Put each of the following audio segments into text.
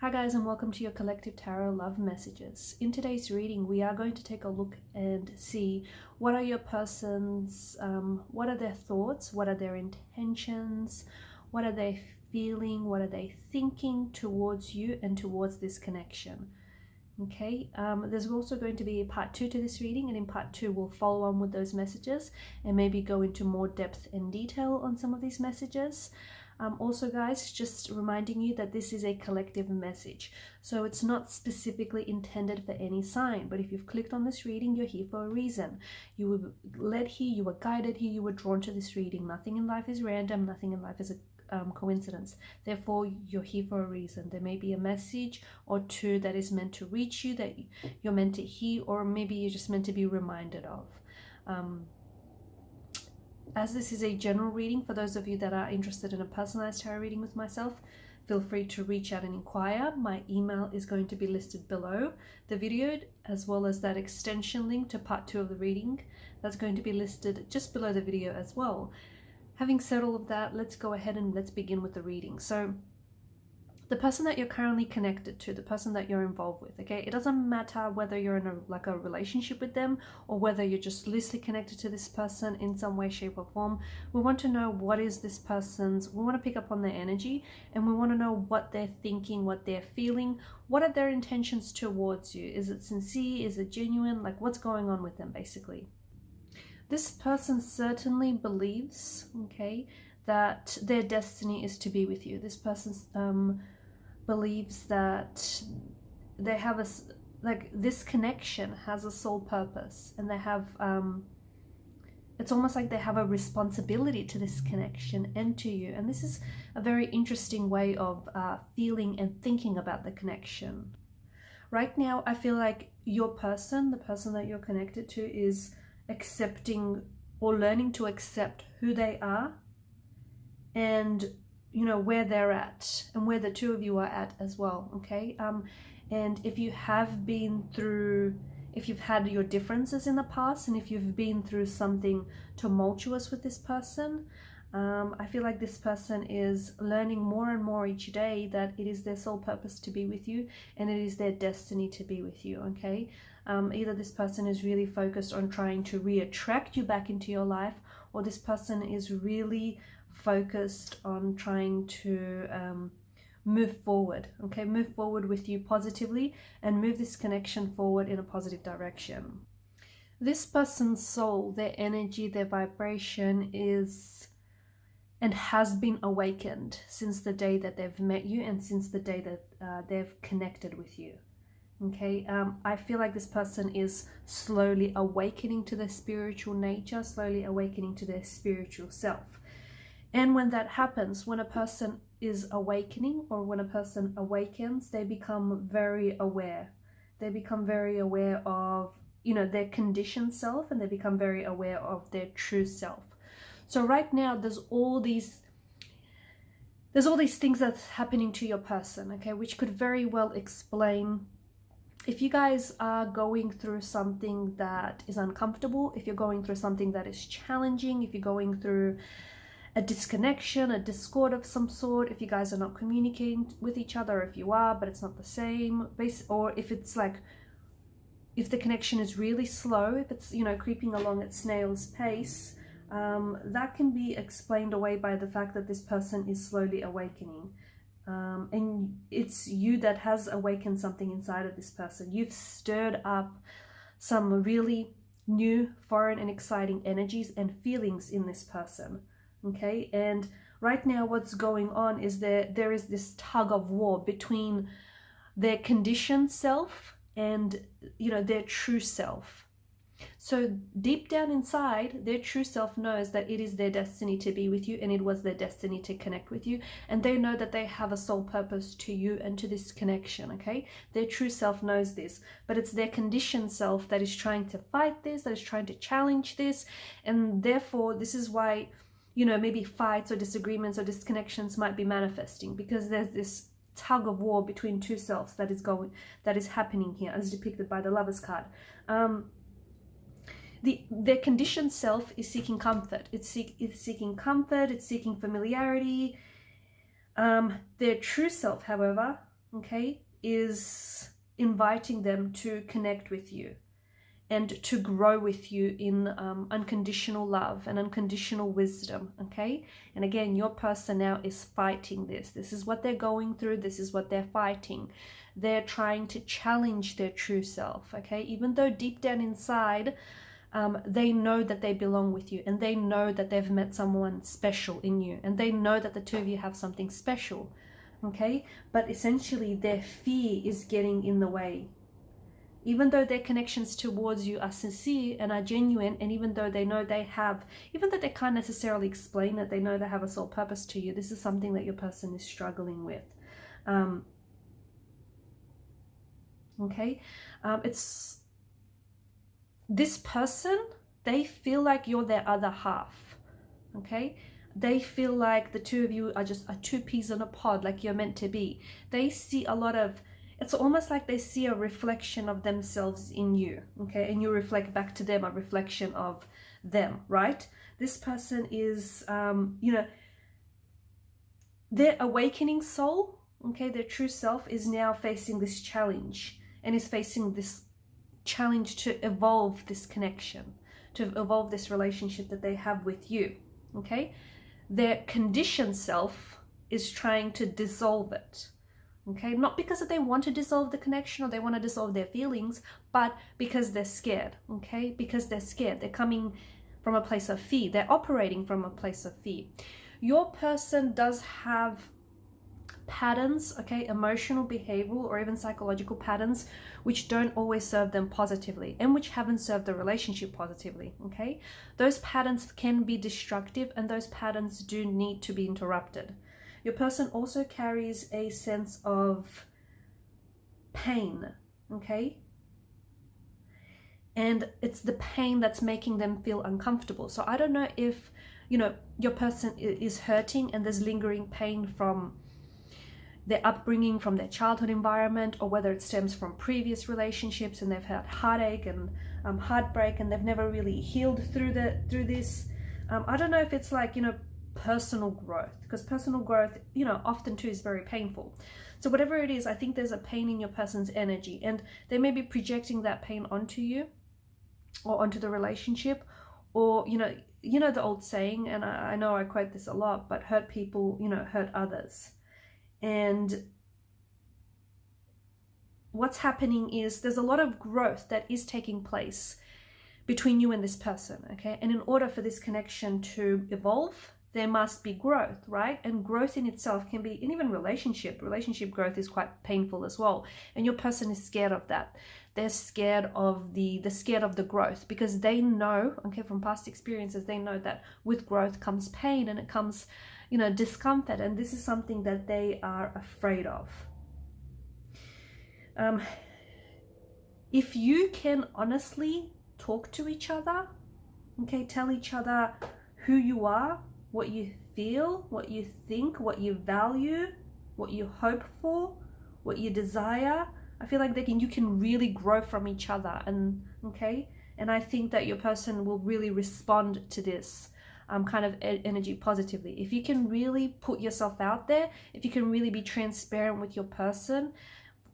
Hi guys, and welcome to your collective tarot love messages. In today's reading, we are going to take a look and see what are your person's, what are their thoughts, what are their intentions, what are they feeling, what are they thinking towards you and towards this connection. Okay, there's also going to be a part 2 to this reading, and in part 2 we'll follow on with those messages and maybe go into more depth and detail on some of these messages. Also guys, just reminding you that this is a collective message, so it's not specifically intended for any sign, but if you've clicked on this reading, you're here for a reason. You were led here, you were guided here, you were drawn to this reading. Nothing in life is random, nothing in life is a coincidence. Therefore, you're here for a reason. There may be a message or two that is meant to reach you, that you're meant to hear, or maybe you're just meant to be reminded of. As this is a general reading, for those of you that are interested in a personalized tarot reading with myself, feel free to reach out and inquire. My email is going to be listed below the video, as well as that extension link to part 2 of the reading. That's going to be listed just below the video as well. Having said all of that, let's go ahead and let's begin with the reading. So the person that you're currently connected to, the person that you're involved with, okay, it doesn't matter whether you're in a relationship with them or whether you're just loosely connected to this person in some way, shape or form. We want to know what is this person's, we want to pick up on their energy, and we want to know what they're thinking, what they're feeling, what are their intentions towards you. Is it sincere? Is it genuine? Like, what's going on with them basically? This person certainly believes, okay, that their destiny is to be with you. This person believes that they have a, like, this connection has a sole purpose, and they have, it's almost like they have a responsibility to this connection and to you. And this is a very interesting way of feeling and thinking about the connection. Right now, I feel like your person, the person that you're connected to, is accepting or learning to accept who they are, and you know where they're at and where the two of you are at as well. Okay, and if you have been through, if you've had your differences in the past, and if you've been through something tumultuous with this person, I feel like this person is learning more and more each day that it is their sole purpose to be with you, and it is their destiny to be with you. Okay, either this person is really focused on trying to re-attract you back into your life, or this person is really focused on trying to move forward. Okay, move forward with you positively and move this connection forward in a positive direction. This person's soul, their energy, their vibration is and has been awakened since the day that they've met you and since the day that they've connected with you. Okay, I feel like this person is slowly awakening to their spiritual nature, slowly awakening to their spiritual self. And when that happens, when a person is awakening, or when a person awakens, they become very aware. They become very aware of, you know, their conditioned self, and they become very aware of their true self. So right now, there's all these things that's happening to your person, okay, which could very well explain if you guys are going through something that is uncomfortable, if you're going through something that is challenging, if you're going through a disconnection, a discord of some sort, if you guys are not communicating with each other, if you are, but it's not the same, or if it's like, if the connection is really slow, if it's, you know, creeping along at snail's pace, that can be explained away by the fact that this person is slowly awakening. And it's you that has awakened something inside of this person. You've stirred up some really new, foreign and exciting energies and feelings in this person. Okay, and right now what's going on is there is this tug of war between their conditioned self and, you know, their true self. So deep down inside, their true self knows that it is their destiny to be with you, and it was their destiny to connect with you, and they know that they have a soul purpose to you and to this connection. Okay, their true self knows this, but it's their conditioned self that is trying to fight this, that is trying to challenge this, and therefore this is why, you know, maybe fights or disagreements or disconnections might be manifesting, because there's this tug of war between two selves that is happening here, as depicted by the Lovers card. Their conditioned self is seeking comfort. It's seeking comfort. It's seeking familiarity. Their true self, however, okay, is inviting them to connect with you and to grow with you in unconditional love and unconditional wisdom, okay? And again, your person now is fighting this. This is what they're going through. This is what they're fighting. They're trying to challenge their true self, okay? Even though deep down inside, they know that they belong with you, and they know that they've met someone special in you, and they know that the two of you have something special, okay? But essentially their fear is getting in the way. Even though their connections towards you are sincere and are genuine, and even though they know they have, even though they can't necessarily explain it, they know they have a soul purpose to you, this is something that your person is struggling with. Okay? It's this person, they feel like you're their other half. Okay? They feel like the two of you are just two peas in a pod, like you're meant to be. They see a lot of, it's almost like they see a reflection of themselves in you, okay? And you reflect back to them a reflection of them, right? This person is, you know, their awakening soul, okay, their true self is now facing this challenge, and is facing this challenge to evolve this connection, to evolve this relationship that they have with you, okay? Their conditioned self is trying to dissolve it. Okay, not because they want to dissolve the connection or they want to dissolve their feelings, but because they're scared, okay? Because they're scared. They're coming from a place of fear. They're operating from a place of fear. Your person does have patterns, okay, emotional, behavioral, or even psychological patterns, which don't always serve them positively and which haven't served the relationship positively, okay? Those patterns can be destructive, and those patterns do need to be interrupted. Your person also carries a sense of pain, okay? And it's the pain that's making them feel uncomfortable. So I don't know if, you know, your person is hurting and there's lingering pain from their upbringing, from their childhood environment, or whether it stems from previous relationships and they've had heartache and heartbreak and they've never really healed through this. I don't know if it's like, you know, personal growth, because personal growth, you know, often too is very painful. So whatever it is, I think there's a pain in your person's energy, and they may be projecting that pain onto you or onto the relationship, or you know the old saying, and I know I quote this a lot, but hurt people, you know, hurt others. And what's happening is there's a lot of growth that is taking place between you and this person, okay? And in order for this connection to evolve, there must be growth, right? And growth in itself can be, and even relationship growth is quite painful as well. And your person is scared of that. They're scared of the growth, because they know, okay, from past experiences, they know that with growth comes pain, and it comes, you know, discomfort. And this is something that they are afraid of. If you can honestly talk to each other, okay, tell each other who you are, what you feel, what you think, what you value, what you hope for, what you desire, I feel like you can really grow from each other. And okay, and I think that your person will really respond to this kind of energy positively. If you can really put yourself out there, if you can really be transparent with your person,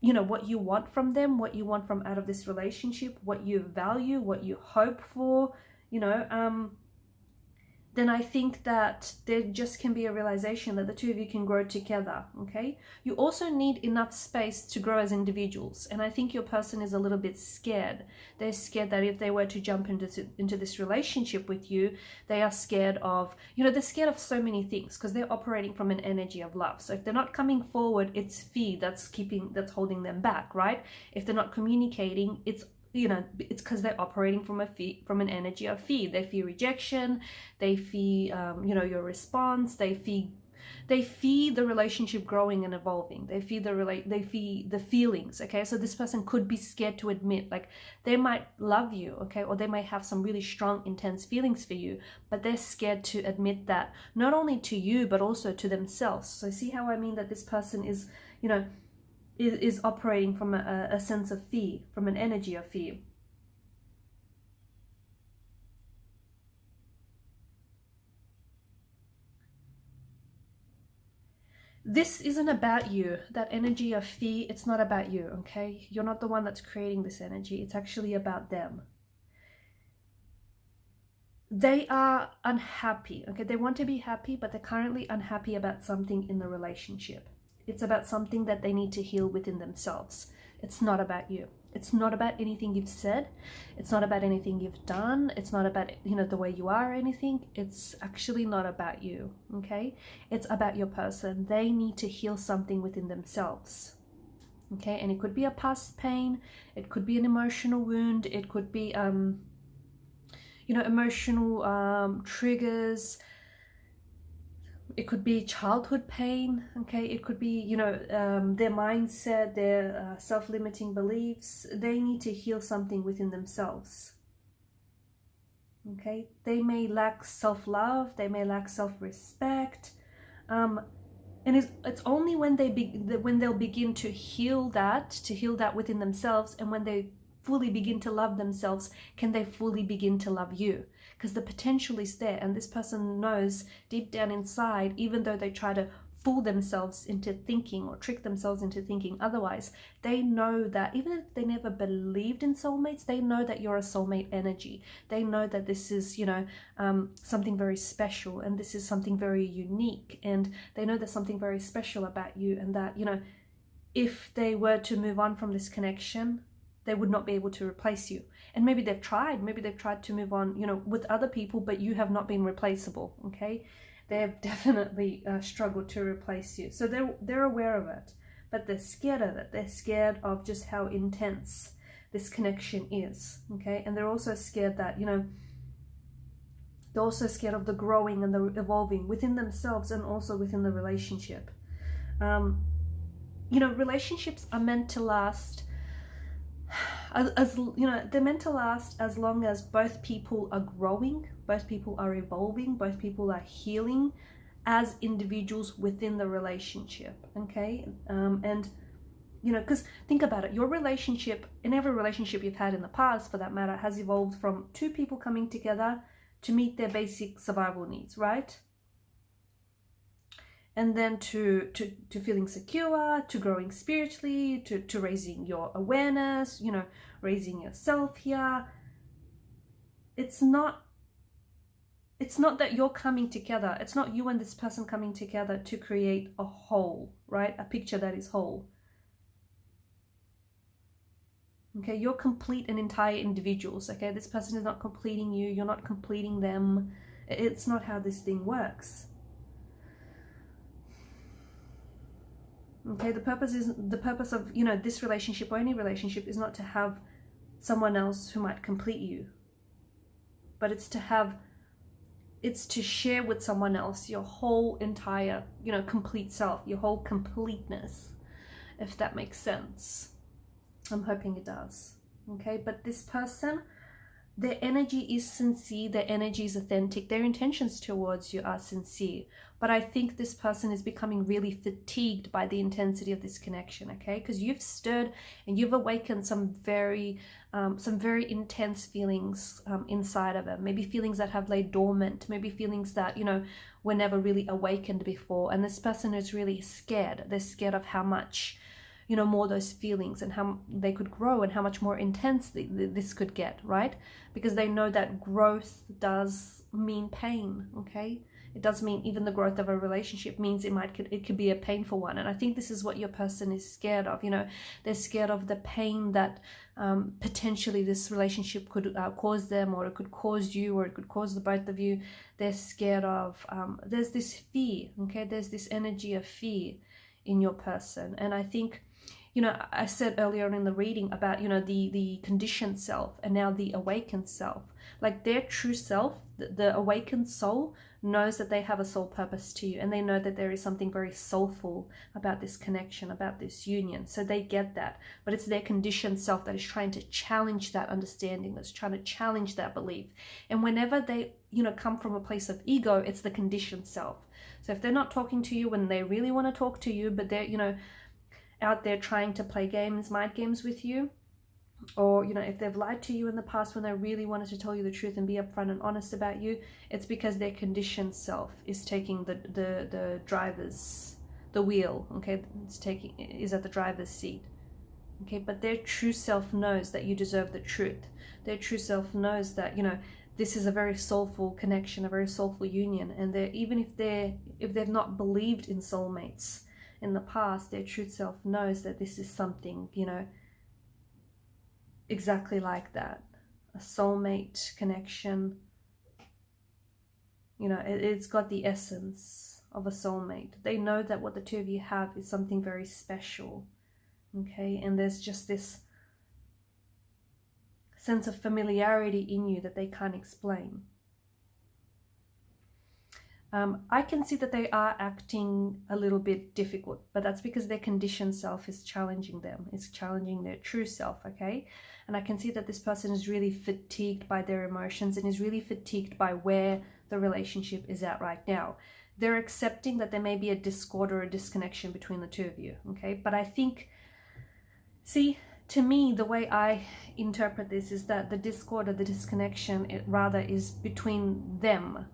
you know, what you want from them, what you want from out of this relationship, what you value, what you hope for, you know, then I think that there just can be a realization that the two of you can grow together, okay? You also need enough space to grow as individuals. And I think your person is a little bit scared. They're scared that if they were to jump into this relationship with you, they are scared of, you know, they're scared of so many things because they're operating from an energy of love. So if they're not coming forward, it's fear that's holding them back, right? If they're not communicating, it's, you know, it's because they're operating from an energy of fear. They fear rejection, they fear you know, your response, they fear the relationship growing and evolving, they fear the feelings, okay? So this person could be scared to admit, like, they might love you, okay, or they might have some really strong, intense feelings for you, but they're scared to admit that, not only to you but also to themselves. So see how I mean that this person is, you know, is operating from a sense of fear, from an energy of fear. This isn't about you. That energy of fear, it's not about you, okay? You're not the one that's creating this energy. It's actually about them. They are unhappy, okay? They want to be happy, but they're currently unhappy about something in the relationship. It's about something that they need to heal within themselves. It's not about you. It's not about anything you've said. It's not about anything you've done. It's not about, you know, the way you are or anything. It's actually not about you, okay? It's about your person. They need to heal something within themselves, okay? And it could be a past pain. It could be an emotional wound. It could be, you know, emotional triggers. It could be childhood pain, okay? It could be, you know, their mindset, their self-limiting beliefs. They need to heal something within themselves, okay? They may lack self-love. They may lack self-respect. And it's only when they'll begin to heal that within themselves, and when they fully begin to love themselves, can they fully begin to love you. Because the potential is there, and this person knows deep down inside, even though they try to fool themselves into thinking or trick themselves into thinking otherwise, they know that even if they never believed in soulmates, they know that you're a soulmate energy. They know that this is, you know, something very special, and this is something very unique, and they know there's something very special about you, and that, you know, if they were to move on from this connection, they would not be able to replace you. And maybe they've tried to move on, you know, with other people, but you have not been replaceable, okay? They've definitely struggled to replace you. So they're aware of it, but they're scared of it. They're scared of just how intense this connection is, okay? And they're also scared that, you know, they're also scared of the growing and the evolving within themselves and also within the relationship. You know, relationships are meant to last, as you know, they're meant to last as long as both people are growing, both people are evolving, both people are healing as individuals within the relationship, okay? And you know, because think about it, your relationship, in every relationship you've had in the past for that matter, has evolved from two people coming together to meet their basic survival needs, right? And then to feeling secure, to growing spiritually, to raising your awareness, you know, raising yourself here. It's not that you're coming together. It's not you and this person coming together to create a whole, right? A picture that is whole. Okay, you're complete and entire individuals, okay? This person is not completing you. You're not completing them. It's not how this thing works. Okay, the purpose of, you know, this relationship or any relationship is not to have someone else who might complete you, but it's to share with someone else your whole entire, you know, complete self, your whole completeness, if that makes sense. I'm hoping it does. Okay, but this person, their energy is sincere, their energy is authentic, their intentions towards you are sincere. But I think this person is becoming really fatigued by the intensity of this connection, okay? Because you've stirred and you've awakened some very intense feelings inside of them. Maybe feelings that have laid dormant, maybe feelings that, you know, were never really awakened before. And this person is really scared. They're scared of how much, you know, more those feelings and how they could grow and how much more intense this could get, right? Because they know that growth does mean pain, okay? It does mean even the growth of a relationship means it could be a painful one. And I think this is what your person is scared of. You know, they're scared of the pain that potentially this relationship could cause them, or it could cause you, or it could cause the both of you. They're scared of, there's this fear, okay? There's this energy of fear in your person. And I think, you know, I said earlier in the reading about, you know, the conditioned self and now the awakened self. Like their true self, the awakened soul, knows that they have a soul purpose to you, and they know that there is something very soulful about this connection, about this union. So they get that, but it's their conditioned self that is trying to challenge that understanding, that's trying to challenge that belief. And whenever they, you know, come from a place of ego, it's the conditioned self. So if they're not talking to you when they really want to talk to you, but they're, you know, out there trying to play games, mind games with you, or, you know, if they've lied to you in the past when they really wanted to tell you the truth and be upfront and honest about you, it's because their conditioned self is taking the driver's the wheel, okay, is at the driver's seat, okay, but their true self knows that you deserve the truth. Their true self knows that, you know, this is a very soulful connection, a very soulful union, and even if they've not believed in soulmates in the past, their true self knows that this is something, you know, exactly like that, a soulmate connection. You know, it's got the essence of a soulmate. They know that what the two of you have is something very special, okay, and there's just this sense of familiarity in you that they can't explain. I can see that they are acting a little bit difficult, but that's because their conditioned self is challenging them. It's challenging their true self, okay? And I can see that this person is really fatigued by their emotions and is really fatigued by where the relationship is at right now. They're accepting that there may be a discord or a disconnection between the two of you, okay? But I think, see, to me, the way I interpret this is that the discord or the disconnection, it rather is between them,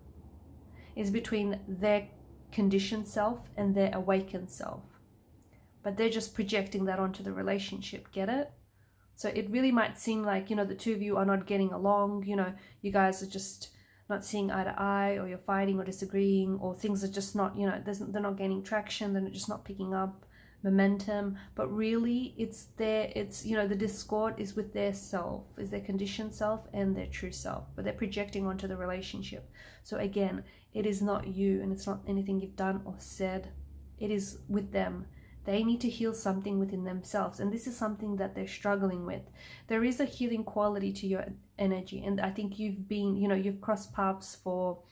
is between their conditioned self and their awakened self. But they're just projecting that onto the relationship, get it? So it really might seem like, you know, the two of you are not getting along, you know, you guys are just not seeing eye to eye, or you're fighting or disagreeing, or things are just not, you know, they're not gaining traction, they're just not picking up momentum. But really it's you know, the discord is with their self, is their conditioned self and their true self, but they're projecting onto the relationship. So again, it is not you, and it's not anything you've done or said. It is with them. They need to heal something within themselves, and this is something that they're struggling with. There is a healing quality to your energy, and I think you've been, you know, you've crossed paths for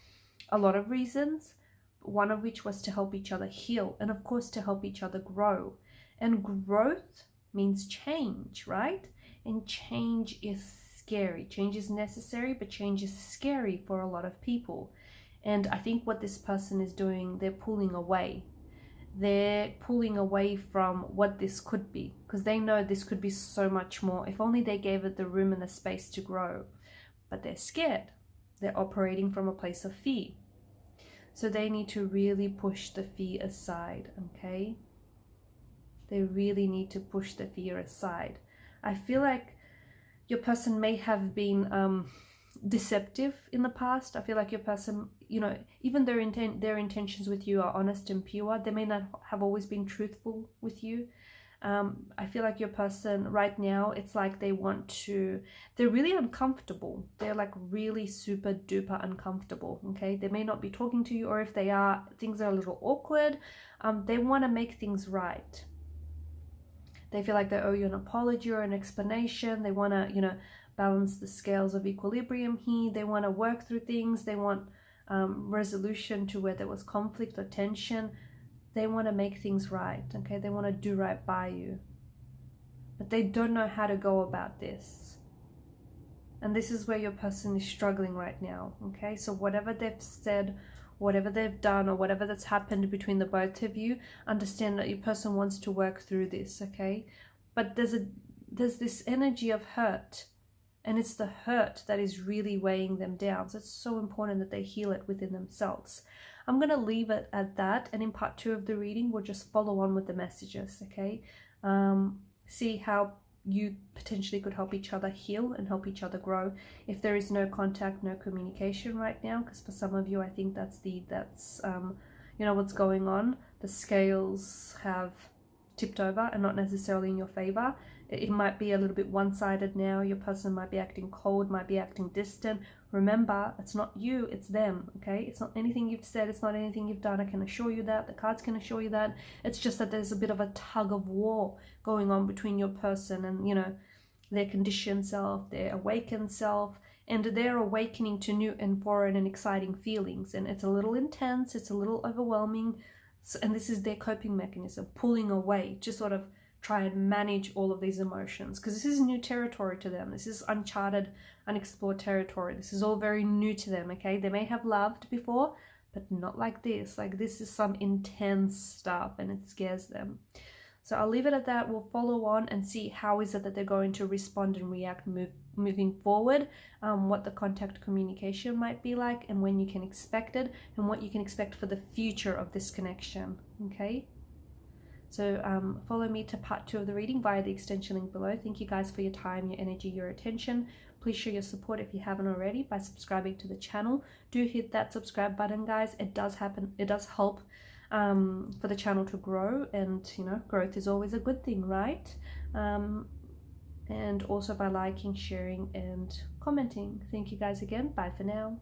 a lot of reasons, one of which was to help each other heal, and of course to help each other grow. And growth means change, right? And change is scary. Change is necessary, but change is scary for a lot of people. And I think what this person is doing, they're pulling away. They're pulling away from what this could be, because they know this could be so much more if only they gave it the room and the space to grow. But they're scared. They're operating from a place of fear. So they need to really push the fear aside, okay? They really need to push the fear aside. I feel like your person may have been deceptive in the past. I feel like your person, you know, even their intentions with you are honest and pure. They may not have always been truthful with you. I feel like your person right now, it's like they're really uncomfortable. They're like really super duper uncomfortable, okay? They may not be talking to you, or if they are, things are a little awkward. They want to make things right. They feel like they owe you an apology or an explanation. They want to, you know, balance the scales of equilibrium here. They want to work through things. They want resolution to where there was conflict or tension. They want to make things right, okay? They want to do right by you. But they don't know how to go about this. And this is where your person is struggling right now, okay? So whatever they've said, whatever they've done, or whatever that's happened between the both of you, understand that your person wants to work through this, okay? But there's this energy of hurt, and it's the hurt that is really weighing them down. So it's so important that they heal it within themselves. I'm going to leave it at that, and in part 2 of the reading, we'll just follow on with the messages, okay? See how you potentially could help each other heal and help each other grow. If there is no contact, no communication right now, because for some of you, I think that's you know, what's going on. The scales have tipped over and not necessarily in your favor. It might be a little bit one-sided now. Your person might be acting cold, might be acting distant. Remember, it's not you, it's them, okay? It's not anything you've said, it's not anything you've done. I can assure you that. The cards can assure you that. It's just that there's a bit of a tug of war going on between your person and, you know, their conditioned self, their awakened self, and they're awakening to new and foreign and exciting feelings. And it's a little intense, it's a little overwhelming. And this is their coping mechanism, pulling away to sort of try and manage all of these emotions, because this is new territory to them. This is uncharted, unexplored territory. This is all very new to them, okay? They may have loved before, but not like this. Like, this is some intense stuff, and it scares them. So I'll leave it at that. We'll follow on and see how is it that they're going to respond and react moving forward, what the contact communication might be like, and when you can expect it, and what you can expect for the future of this connection, okay? So follow me to part 2 of the reading via the extension link below. Thank you guys for your time, your energy, your attention. Please show your support if you haven't already by subscribing to the channel. Do hit that subscribe button, guys. It does help for the channel to grow, and you know, growth is always a good thing, right? And also by liking, sharing, and commenting. Thank you guys again. Bye for now.